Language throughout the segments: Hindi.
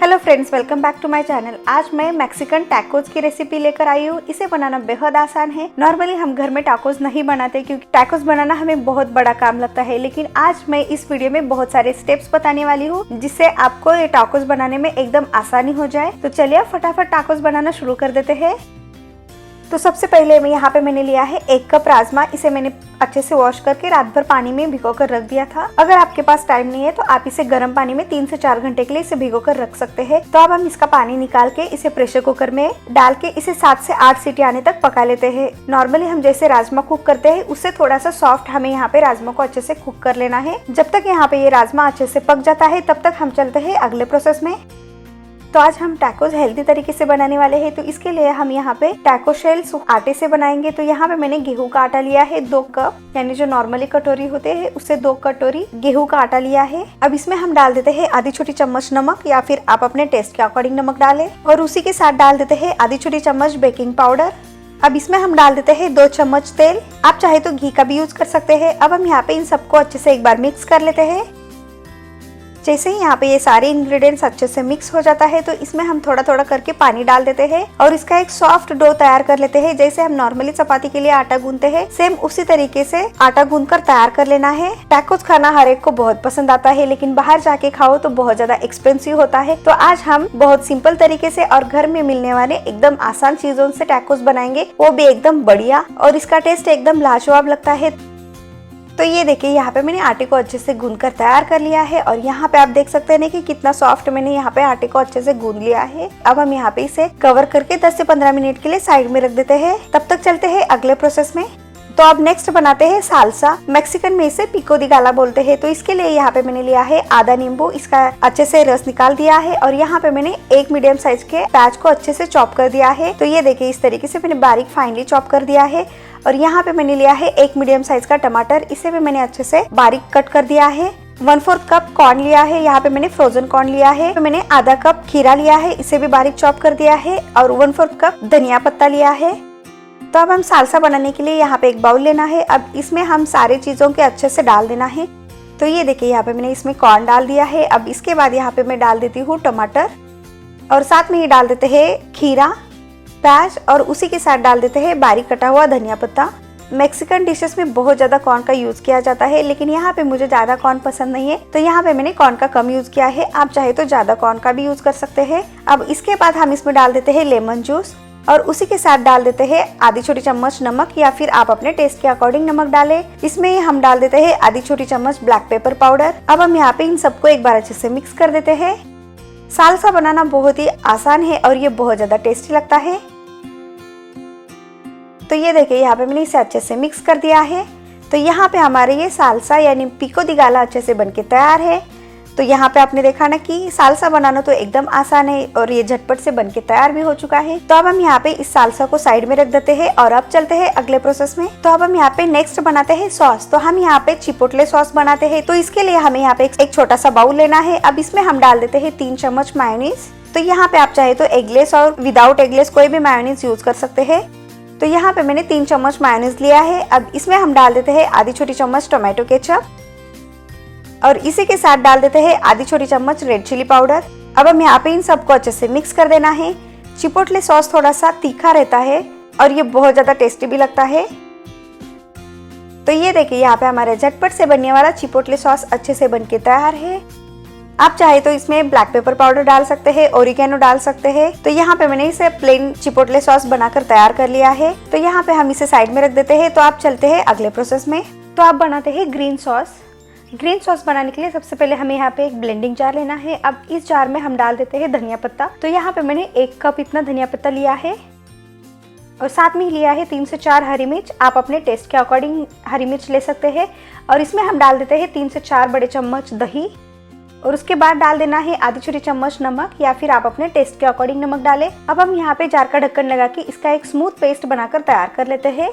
Hello friends, welcome back to my channel. आज मैं मैक्सिकन टैकोस की रेसिपी लेकर आई हूँ। इसे बनाना बेहद आसान है। नॉर्मली हम घर में टैकोस नहीं बनाते क्योंकि टैकोस बनाना हमें बहुत बड़ा काम लगता है, लेकिन आज मैं इस वीडियो में बहुत सारे स्टेप्स बताने वाली हूँ जिससे आपको ये टैकोस बनाने में एकदम आसानी हो जाए। तो चलिए फटाफट टैकोस बनाना शुरू कर देते हैं। तो सबसे पहले यहाँ पे मैंने लिया है 1 कप राजमा। इसे मैंने अच्छे से वॉश करके रात भर पानी में भिगो कर रख दिया था। अगर आपके पास टाइम नहीं है तो आप इसे गर्म पानी में 3 से 4 घंटे के लिए इसे भिगो कर रख सकते हैं। तो अब हम इसका पानी निकाल के इसे प्रेशर कुकर में डाल के इसे 7 से 8 सीटी आने तक पका लेते हैं। नॉर्मली हम जैसे राजमा कुक करते हैं उससे थोड़ा सा सॉफ्ट हमें यहाँ पे राजमा को अच्छे से कुक कर लेना है। जब तक यहाँ पे ये राजमा अच्छे से पक जाता है तब तक हम चलते हैं अगले प्रोसेस में। तो आज हम टैकोस हेल्दी तरीके से बनाने वाले हैं। तो इसके लिए हम यहाँ पे टैको शेल्स आटे से बनाएंगे। तो यहाँ पे मैंने गेहूं का आटा लिया है 2 कप, यानी जो नॉर्मली कटोरी होते हैं उससे 2 कटोरी गेहूं का आटा लिया है। अब इसमें हम डाल देते हैं आधी छोटी चम्मच नमक, या फिर आप अपने टेस्ट के अकॉर्डिंग नमक डालें। और उसी के साथ डाल देते हैं आधी छोटी चम्मच बेकिंग पाउडर। अब इसमें हम डाल देते हैं 2 चम्मच तेल, आप चाहे तो घी का भी यूज कर सकते हैं। अब हम यहाँ पे इन सबको अच्छे से एक बार मिक्स कर लेते हैं। जैसे ही यहाँ पे ये सारे इंग्रेडिएंट्स अच्छे से मिक्स हो जाता है तो इसमें हम थोड़ा थोड़ा करके पानी डाल देते हैं और इसका एक सॉफ्ट डो तैयार कर लेते हैं। जैसे हम नॉर्मली चपाती के लिए आटा गूंथते हैं, सेम उसी तरीके से आटा गूंथ कर तैयार कर लेना है। टैकोस खाना हर एक को बहुत पसंद आता है, लेकिन बाहर जाके खाओ तो बहुत ज्यादा एक्सपेंसिव होता है। तो आज हम बहुत सिंपल तरीके से और घर में मिलने वाले एकदम आसान चीजों से टैकोस बनाएंगे, वो भी एकदम बढ़िया, और इसका टेस्ट एकदम लाजवाब लगता है। तो ये देखिए यहाँ पे मैंने आटे को अच्छे से गूंद कर तैयार कर लिया है और यहाँ पे आप देख सकते हैं कि कितना सॉफ्ट मैंने यहाँ पे आटे को अच्छे से गूंद लिया है। अब हम यहाँ पे इसे कवर करके 10 से 15 मिनट के लिए साइड में रख देते हैं। तब तक चलते हैं अगले प्रोसेस में। तो अब नेक्स्ट बनाते हैं सालसा। मैक्सिकन में इसे पिको दी गाला बोलते हैं। तो इसके लिए यहाँ पे मैंने लिया है आधा नींबू, इसका अच्छे से रस निकाल दिया है। और यहाँ पे मैंने एक मीडियम साइज के प्याज को अच्छे से चॉप कर दिया है। तो ये देखिए इस तरीके से मैंने बारीक फाइनली चॉप कर दिया है। और यहाँ पे मैंने लिया है 1 मीडियम साइज का टमाटर, इसे भी मैंने अच्छे से बारीक कट कर दिया है। 1/4 कप कॉर्न लिया है, यहाँ पे मैंने फ्रोजन कॉर्न लिया है। तो मैंने आधा कप खीरा लिया है, इसे भी बारीक चॉप कर दिया है। और 1/4 कप धनिया पत्ता लिया है। तो अब हम सालसा बनाने के लिए यहाँ पे एक बाउल लेना है। अब इसमें हम सारे चीजों के अच्छे से डाल देना है। तो ये देखिए यहाँ पे मैंने इसमें कॉर्न डाल दिया है। अब इसके बाद यहाँ पे मैं डाल देती हूँ टमाटर, और साथ में ही डाल देते हैं खीरा, प्याज, और उसी के साथ डाल देते हैं बारीक कटा हुआ धनिया पत्ता। मैक्सिकन डिशेस में बहुत ज्यादा कॉर्न का यूज किया जाता है, लेकिन यहाँ पे मुझे ज्यादा कॉर्न पसंद नहीं है, तो यहाँ पे मैंने कॉर्न का कम यूज किया है। आप चाहे तो ज्यादा कॉर्न का भी यूज कर सकते हैं। अब इसके बाद हम इसमें डाल देते हैं लेमन जूस, और उसी के साथ डाल देते हैं आधी छोटी चम्मच नमक, या फिर आप अपने टेस्ट के अकॉर्डिंग नमक डालें। इसमें हम डाल देते हैं आधी छोटी चम्मच ब्लैक पेपर पाउडर। अब हम यहाँ पे इन सबको एक बार अच्छे से मिक्स कर देते हैं। सालसा बनाना बहुत ही आसान है और ये बहुत ज्यादा टेस्टी लगता है। तो ये देखिए यहाँ पे मैंने इसे अच्छे से मिक्स कर दिया है। तो यहाँ पे हमारे ये सालसा यानी पिको दी गाला अच्छे से बनके तैयार है। तो यहाँ पे आपने देखा ना कि सालसा बनाना तो एकदम आसान है और ये झटपट से बनके तैयार भी हो चुका है। तो अब हम यहाँ पे इस सालसा को साइड में रख देते हैं और अब चलते हैं अगले प्रोसेस में। तो अब हम यहाँ पे नेक्स्ट बनाते हैं सॉस। तो हम यहाँ पे चिपोटले सॉस बनाते हैं। तो इसके लिए हमें यहाँ पे एक छोटा सा बाउल लेना है। अब इसमें हम डाल देते हैं 3 चम्मच मायोनीज। तो यहाँ पे आप चाहे तो एगलेस और विदाउट एगलेस कोई भी मायोनीज यूज कर सकते हैं। तो यहाँ पे मैंने 3 चम्मच मायोनीज लिया है। अब इसमें हम डाल देते हैं आधी छोटी चम्मच टोमेटो केचप, और इसी के साथ डाल देते हैं आधी छोटी चम्मच रेड चिली पाउडर। अब हम यहाँ पे इन सबको अच्छे से मिक्स कर देना है। चिपोटले सॉस थोड़ा सा तीखा रहता है और ये बहुत ज्यादा टेस्टी भी लगता है। तो ये देखिए यहाँ पे हमारे झटपट से बनने वाला चिपोटले सॉस अच्छे से बनके तैयार है। आप चाहे तो इसमें ब्लैक पेपर पाउडर डाल सकते हैं, ओरिगेनो डाल सकते हैं। तो यहाँ पे मैंने इसे प्लेन चिपोटले सॉस बनाकर तैयार कर लिया है। तो यहाँ पे हम इसे साइड में रख देते हैं। तो आप चलते हैं अगले प्रोसेस में। तो आप बनाते हैं ग्रीन सॉस। ग्रीन सॉस बनाने के लिए सबसे पहले हमें यहाँ पे एक ब्लेंडिंग जार लेना है। अब इस जार में हम डाल देते हैं धनिया पत्ता। तो यहाँ पे मैंने 1 कप इतना धनिया पत्ता लिया है, और साथ में लिया है 3 से 4 हरी मिर्च। आप अपने टेस्ट के अकॉर्डिंग हरी मिर्च ले सकते हैं। और इसमें हम डाल देते हैं 3 से 4 बड़े चम्मच दही, और उसके बाद डाल देना है आधी छोटी चम्मच नमक, या फिर आप अपने टेस्ट के अकॉर्डिंग नमक डालें। अब हम यहाँ पे जार का ढक्कन लगा के इसका एक स्मूथ पेस्ट बनाकर तैयार कर लेते हैं।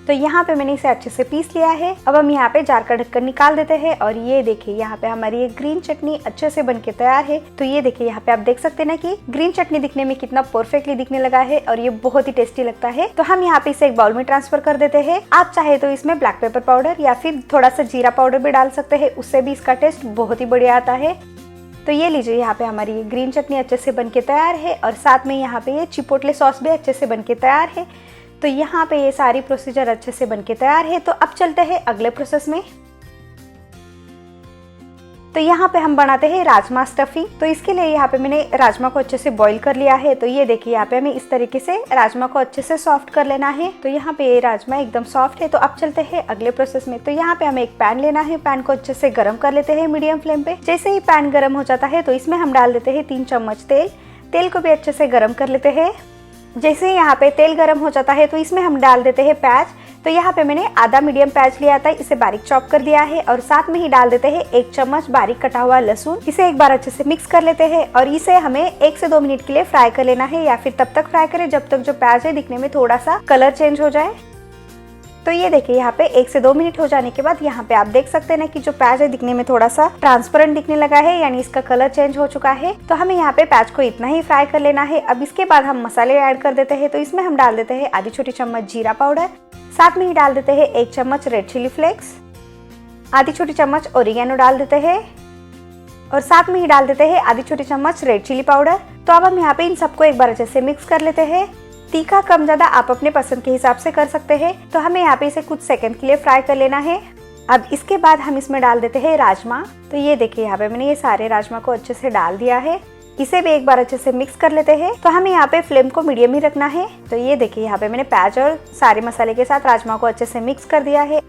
तो यहाँ पे मैंने इसे अच्छे से पीस लिया है। अब हम यहाँ पे जार का ढक्कन निकाल देते हैं और ये देखिए यहाँ पे हमारी ये ग्रीन चटनी अच्छे से बनके तैयार है। तो ये देखिए यहाँ पे आप देख सकते हैं ना कि ग्रीन चटनी दिखने में कितना परफेक्टली दिखने लगा है और ये बहुत ही टेस्टी लगता है। तो हम यहाँ पे इसे एक बाउल में ट्रांसफर कर देते हैं। आप चाहे तो इसमें ब्लैक पेपर पाउडर या फिर थोड़ा सा जीरा पाउडर भी डाल सकते हैं, उससे भी इसका टेस्ट बहुत ही बढ़िया आता है। तो ये लीजिए, यहाँ पे हमारी ये ग्रीन चटनी अच्छे से बनके तैयार है और साथ में यहाँ पे ये चिपोटले सॉस भी अच्छे से बनके तैयार है। तो यहाँ पे ये सारी प्रोसीजर अच्छे से बनके तैयार है। तो अब चलते हैं अगले प्रोसेस में। तो यहाँ पे हम बनाते हैं राजमा स्टफिंग। तो इसके लिए यहाँ पे मैंने राजमा को अच्छे से बॉईल कर लिया है। तो ये देखिए, यहाँ पे हमें इस तरीके से राजमा को अच्छे से सॉफ्ट कर लेना है। तो यहाँ पे ये राजमा एकदम सॉफ्ट है। तो अब चलते हैं अगले प्रोसेस में। तो यहाँ पे हमें एक पैन लेना है। पैन को अच्छे से गर्म कर लेते हैं मीडियम फ्लेम पे। जैसे ही पैन गर्म हो जाता है तो इसमें हम डाल देते हैं 3 चम्मच तेल। तेल को भी अच्छे से गर्म कर लेते हैं। जैसे ही यहाँ पे तेल गर्म हो जाता है तो इसमें हम डाल देते हैं प्याज। तो यहाँ पे मैंने आधा मीडियम प्याज लिया था, इसे बारीक चॉप कर दिया है और साथ में ही डाल देते हैं 1 चम्मच बारीक कटा हुआ लहसुन। इसे एक बार अच्छे से मिक्स कर लेते हैं और इसे हमें 1 से 2 मिनट के लिए फ्राई कर लेना है, या फिर तब तक फ्राई करें जब तक जो प्याज है दिखने में थोड़ा सा कलर चेंज हो जाए। तो ये देखिए, यहाँ पे 1 से 2 मिनट हो जाने के बाद यहाँ पे आप देख सकते हैं ना कि जो प्याज है दिखने में थोड़ा सा ट्रांसपेरेंट दिखने लगा है, यानी इसका कलर चेंज हो चुका है। तो हमें यहाँ पे प्याज को इतना ही फ्राई कर लेना है। अब इसके बाद हम मसाले ऐड कर देते हैं। तो इसमें हम डाल देते हैं आधी छोटी चम्मच जीरा पाउडर, साथ में ही डाल देते हैं 1 चम्मच रेड चिली फ्लेक्स, आधी छोटी चम्मच ओरिगेनो डाल देते हैं और साथ में ही डाल देते हैं आधी छोटी चम्मच रेड चिली पाउडर। तो अब हम यहाँ पे इन सबको एक बार अच्छे से मिक्स कर लेते हैं। तीखा कम ज्यादा आप अपने पसंद के हिसाब से कर सकते हैं। तो हमें यहाँ पे इसे कुछ सेकंड के लिए फ्राई कर लेना है। अब इसके बाद हम इसमें डाल देते हैं राजमा। तो ये देखिए, यहाँ पे मैंने ये सारे राजमा को अच्छे से डाल दिया है। इसे भी एक बार अच्छे से मिक्स कर लेते हैं। तो हमें यहाँ पे फ्लेम को मीडियम ही रखना है। तो ये देखिए, यहाँ पे मैंने प्याज और सारे मसाले के साथ राजमा को अच्छे से मिक्स कर दिया है।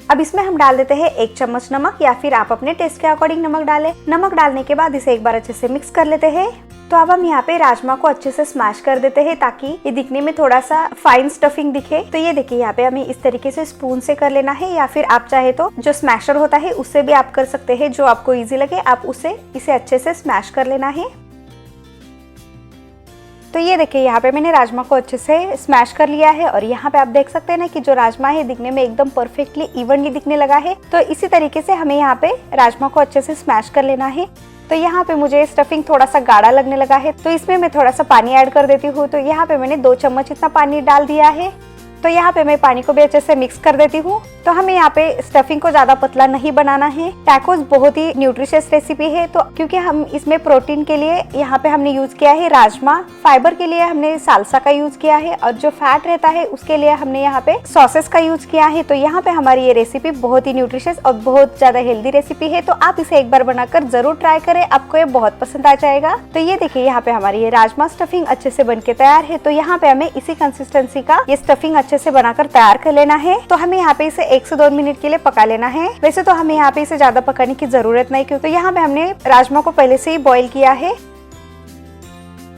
अब इसमें हम डाल देते हैं 1 चम्मच नमक, या फिर आप अपने टेस्ट के अकॉर्डिंग नमक डालें। नमक डालने के बाद इसे एक बार अच्छे से मिक्स कर लेते हैं। तो अब हम यहाँ पे राजमा को अच्छे से स्मैश कर देते हैं ताकि ये दिखने में थोड़ा सा फाइन स्टफिंग दिखे। तो ये देखिए, यहाँ पे हमें इस तरीके से स्पून से कर लेना है, या फिर आप चाहे तो जो स्मैशर होता है उससे भी आप कर सकते हैं, जो आपको इजी लगे आप उससे इसे अच्छे से स्मैश कर लेना है। तो ये देखिए, यहाँ पे मैंने राजमा को अच्छे से स्मैश कर लिया है और यहाँ पे आप देख सकते हैं ना कि जो राजमा है दिखने में एकदम परफेक्टली इवनली दिखने लगा है। तो इसी तरीके से हमें यहाँ पे राजमा को अच्छे से स्मैश कर लेना है। तो यहाँ पे मुझे स्टफिंग थोड़ा सा गाढ़ा लगने लगा है, तो इसमें मैं थोड़ा सा पानी ऐड कर देती हूँ। तो यहाँ पे मैंने 2 चम्मच इतना पानी डाल दिया है। तो यहाँ पे मैं पानी को भी अच्छे से मिक्स कर देती हूँ। तो हमें यहाँ पे स्टफिंग को ज्यादा पतला नहीं बनाना है। टैकोस बहुत ही न्यूट्रिशियस रेसिपी है, तो क्योंकि हम इसमें प्रोटीन के लिए यहाँ पे हमने यूज किया है राजमा, फाइबर के लिए हमने सालसा का यूज किया है और जो फैट रहता है उसके लिए हमने यहाँ पे सॉसेस का यूज किया है। तो यहाँ पे हमारी ये रेसिपी बहुत ही न्यूट्रिशियस और बहुत ज्यादा हेल्दी रेसिपी है। तो आप इसे एक बार बनाकर जरूर ट्राई करें, आपको ये बहुत पसंद आ जाएगा। तो ये देखिए, यहाँ पे हमारी ये राजमा स्टफिंग अच्छे से बनके तैयार है। तो यहाँ पे हमें इसी कंसिस्टेंसी का ये स्टफिंग अच्छे से बनाकर तैयार कर लेना है। तो हमें यहाँ पे इसे 1 से 2 मिनट के लिए पका लेना है। वैसे तो हमें यहाँ पे इसे ज्यादा पकाने की जरूरत नहीं, क्योंकि यहाँ पे हमने राजमा को पहले से ही बॉईल किया है।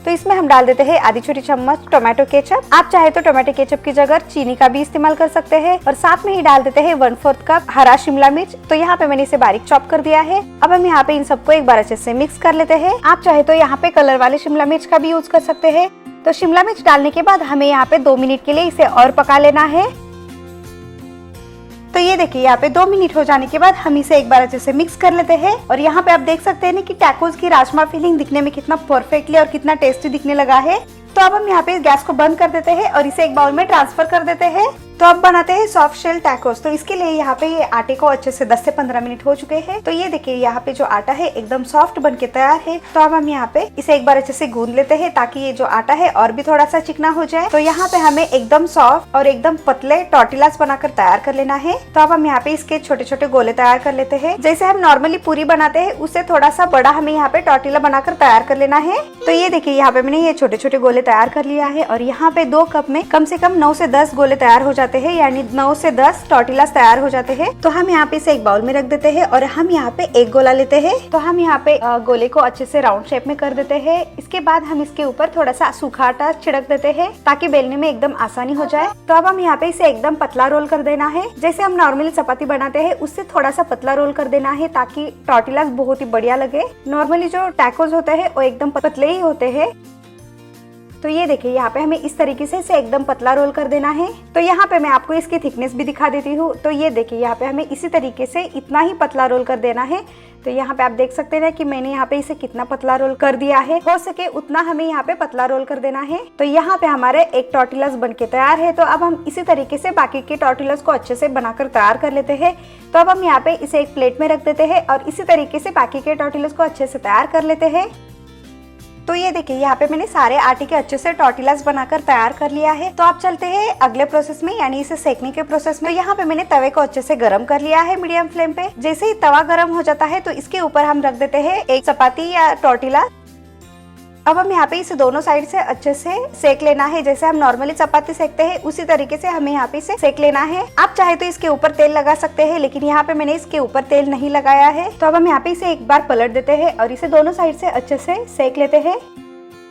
तो इसमें हम डाल देते हैं आधी छोटी चम्मच टोमेटो केचप। आप चाहे तो टोमेटो केचप की जगह चीनी का भी इस्तेमाल कर सकते हैं। और साथ में ही डाल देते हैं 1/4 कप हरा शिमला मिर्च। तो यहाँ पे मैंने इसे बारीक चॉप कर दिया है। अब हम यहाँ पे इन सबको एक बार अच्छे से मिक्स कर लेते हैं। आप चाहे तो यहाँ पे कलर वाले शिमला मिर्च का भी यूज कर सकते हैं। तो शिमला मिर्च डालने के बाद हमें यहाँ पे 2 मिनट के लिए इसे और पका लेना है। तो ये देखिए, यहाँ पे 2 मिनट हो जाने के बाद हम इसे एक बार अच्छे से मिक्स कर लेते हैं। और यहाँ पे आप देख सकते हैं ना कि टैकोस की राजमा फिलिंग दिखने में कितना परफेक्टली और कितना टेस्टी दिखने लगा है। तो अब हम यहाँ पे गैस को बंद कर देते हैं और इसे एक बाउल में ट्रांसफर कर देते हैं। तो अब बनाते हैं सॉफ्ट शेल टैकोस। तो इसके लिए यहाँ पे ये आटे को अच्छे से 10 से 15 मिनट हो चुके हैं। तो ये देखिए, यहाँ पे जो आटा है एकदम सॉफ्ट बन के तैयार है। तो अब हम यहाँ पे इसे एक बार अच्छे से गूंद लेते हैं ताकि ये जो आटा है और भी थोड़ा सा चिकना हो जाए। तो यहाँ पे हमें एकदम सॉफ्ट और एकदम पतले टॉर्टिलास बनाकर तैयार कर लेना है। तो अब हम यहाँ पे इसके छोटे छोटे गोले तैयार कर लेते हैं। जैसे हम नॉर्मली पूरी बनाते हैं उससे थोड़ा सा बड़ा हमें यहाँ पे टॉर्टिला बनाकर तैयार कर लेना है। तो ये देखिए, यहाँ पे मैंने ये छोटे छोटे गोले तैयार कर लिया है और यहाँ पे 2 कप में कम से कम 9 से 10 गोले तैयार हो जाते हैं, यानी 9 से 10 टॉर्टिलास तैयार हो जाते हैं। तो हम यहाँ पे इसे एक बाउल में रख देते हैं और हम यहाँ पे एक गोला लेते हैं। तो हम यहाँ पे गोले को अच्छे से राउंड शेप में कर देते हैं। इसके बाद हम इसके ऊपर थोड़ा सा सूखा आटा छिड़क देते हैं ताकि बेलने में एकदम आसानी हो जाए। तो अब हम यहाँ पे इसे एकदम पतला रोल कर देना है। जैसे हम नॉर्मली चपाती बनाते हैं उससे थोड़ा सा पतला रोल कर देना है ताकि टॉर्टिलास बहुत ही बढ़िया लगे। नॉर्मली जो टैकोस होते हैं वो एकदम पतले ही होते हैं। तो तो ये देखिए यहाँ पे हमें इस तरीके से इसे एकदम पतला रोल कर देना है। तो यहाँ पे मैं आपको इसकी थिकनेस भी दिखा देती हूँ। तो ये देखिए यहाँ पे हमें इसी तरीके से इतना ही पतला रोल कर देना है। तो यहाँ पे आप देख सकते हैं कि मैंने यहाँ पे इसे कितना पतला रोल कर दिया है, हो सके उतना हमें यहाँ पे पतला रोल कर देना है। तो यहाँ पे हमारे एक टॉर्टिलास बनके तैयार है। तो अब हम इसी तरीके से बाकी के टॉर्टिलास को अच्छे से बनाकर तैयार कर लेते हैं। तो अब हम यहाँ पे इसे एक प्लेट में रख देते हैं और इसी तरीके से बाकी के टॉर्टिलास को अच्छे से तैयार कर लेते हैं। तो ये देखिए यहाँ पे मैंने सारे आटे के अच्छे से टॉर्टिलास बनाकर तैयार कर लिया है। तो आप चलते हैं अगले प्रोसेस में, यानी इसे सेकने के प्रोसेस में। यहाँ पे मैंने तवे को अच्छे से गर्म कर लिया है मीडियम फ्लेम पे। जैसे ही तवा गर्म हो जाता है तो इसके ऊपर हम रख देते हैं एक चपाती या टॉर्टिला। अब हम यहाँ पे इसे दोनों साइड से अच्छे से सेक लेना है। जैसे हम नॉर्मली चपाती सेकते हैं उसी तरीके से हमें यहाँ पे इसे सेक लेना है। आप चाहे तो इसके ऊपर तेल लगा सकते हैं, लेकिन यहाँ पे मैंने इसके ऊपर तेल नहीं लगाया है। तो अब हम यहाँ पे इसे एक बार पलट देते हैं और इसे दोनों साइड से अच्छे से सेक लेते हैं।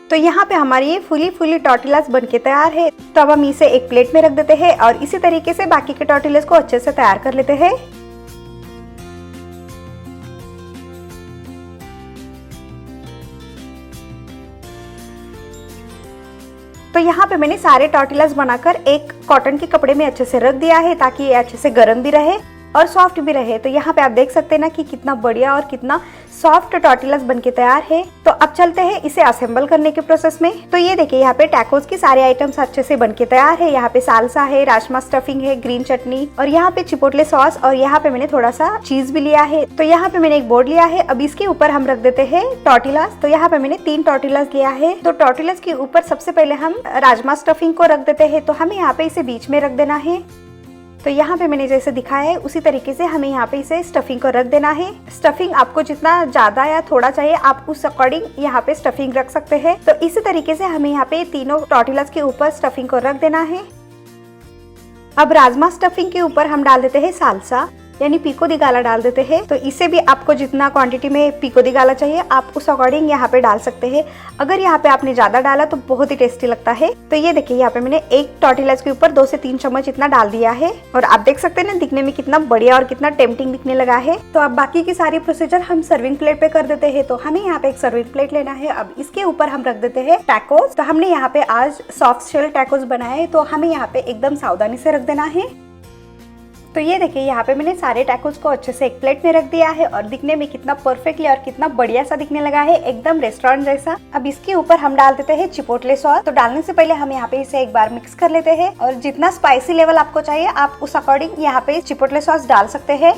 तो यहाँ पे हमारी ये फुली टॉर्टिलास बनके तैयार है। तो अब हम इसे एक प्लेट में रख देते हैं और इसी तरीके से बाकी के टॉर्टिलास को अच्छे से तैयार कर लेते हैं। तो यहाँ पे मैंने सारे टॉर्टिलास बनाकर एक कॉटन के कपड़े में अच्छे से रख दिया है ताकि ये अच्छे से गर्म भी रहे और सॉफ्ट भी रहे। तो यहाँ पे आप देख सकते हैं ना कि कितना बढ़िया और कितना सॉफ्ट टॉर्टिलास बनके तैयार है। तो अब चलते हैं इसे असेंबल करने के प्रोसेस में। तो ये देखिए यहाँ पे टैकोस की सारे आइटम्स अच्छे से बनके तैयार है। यहाँ पे सालसा है, राजमा स्टफिंग है, ग्रीन चटनी और यहाँ पे चिपोटले सॉस और यहाँ पे मैंने थोड़ा सा चीज भी लिया है। तो यहाँ पे मैंने एक बोर्ड लिया है। अब इसके ऊपर हम रख देते हैं टॉर्टिलास। तो यहाँ पे मैंने 3 टॉर्टिलास लिया है। तो टॉर्टिलास के ऊपर सबसे पहले हम राजमा स्टफिंग को रख देते हैं। तो हमें यहाँ पे इसे बीच में रख देना है। तो यहाँ पे मैंने जैसे दिखाया है उसी तरीके से हमें यहाँ पे इसे स्टफिंग को रख देना है। स्टफिंग आपको जितना ज्यादा या थोड़ा चाहिए आप उस अकॉर्डिंग यहाँ पे स्टफिंग रख सकते हैं। तो इसी तरीके से हमें यहाँ पे तीनों टॉर्टिलास के ऊपर स्टफिंग को रख देना है। अब राजमा स्टफिंग के ऊपर हम डाल देते हैं सालसा यानी पिको दी गाला डाल देते हैं। तो इसे भी आपको जितना क्वांटिटी में पिको दी गाला चाहिए आप उस अकॉर्डिंग यहाँ पे डाल सकते हैं। अगर यहाँ पे आपने ज्यादा डाला तो बहुत ही टेस्टी लगता है। तो ये देखिए यहाँ पे मैंने एक टॉर्टिलास के ऊपर 2 से 3 चम्मच इतना डाल दिया है और आप देख सकते हैं ना दिखने में कितना बढ़िया और कितना टेम्पटिंग दिखने लगा है। तो अब बाकी की सारी प्रोसीजर हम सर्विंग प्लेट पे कर देते हैं। तो हमें यहाँ पे एक सर्विंग प्लेट लेना है। अब इसके ऊपर हम रख देते हैं टैकोस। तो हमने यहाँ पे आज सॉफ्ट शेल टैकोस बनाए तो हमें यहाँ पे एकदम सावधानी से रख देना है। तो ये देखिए यहाँ पे मैंने सारे टैकोस को अच्छे से एक प्लेट में रख दिया है और दिखने में कितना परफेक्टली और कितना बढ़िया सा दिखने लगा है, एकदम रेस्टोरेंट जैसा। अब इसके ऊपर हम डाल देते हैं चिपोटले सॉस। तो डालने से पहले हम यहाँ पे इसे एक बार मिक्स कर लेते हैं और जितना स्पाइसी लेवल आपको चाहिए आप उस अकॉर्डिंग यहाँ पे चिपोटले सॉस डाल सकते हैं।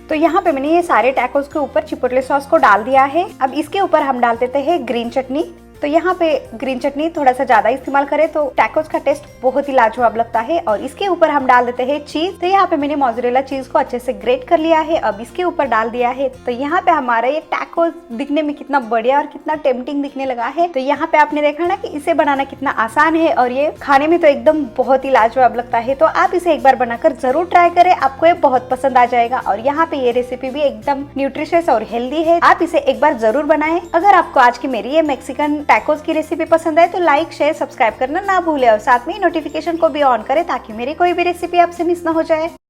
तो यहाँ पे मैंने ये सारे टैकोस के ऊपर चिपोटले सॉस को डाल दिया है। अब इसके ऊपर हम डाल देते हैं ग्रीन चटनी। तो यहाँ पे ग्रीन चटनी थोड़ा सा ज्यादा इस्तेमाल करें तो टैकोस का टेस्ट बहुत ही लाजवाब लगता है। और इसके ऊपर हम डाल देते हैं चीज। तो यहाँ पे मैंने मोज़रेला चीज को अच्छे से ग्रेट कर लिया है। अब इसके ऊपर डाल दिया है। तो यहाँ पे हमारा ये टैकोस दिखने में कितना बढ़िया और कितना टेम्पटिंग दिखने लगा है। तो यहाँ पे आपने देखा ना कि इसे बनाना कितना आसान है और ये खाने में तो एकदम बहुत ही लाजवाब लगता है। तो आप इसे एक बार बनाकर जरूर ट्राई करें, आपको ये बहुत पसंद आ जाएगा। और यहाँ पे ये रेसिपी भी एकदम न्यूट्रिशियस और हेल्दी है, आप इसे एक बार जरूर बनाएं। अगर आपको आज की मेरी ये मैक्सिकन टैकोस की रेसिपी पसंद आए तो लाइक शेयर सब्सक्राइब करना ना भूले और साथ में नोटिफिकेशन को भी ऑन करें ताकि मेरी कोई भी रेसिपी आपसे मिस ना हो जाए।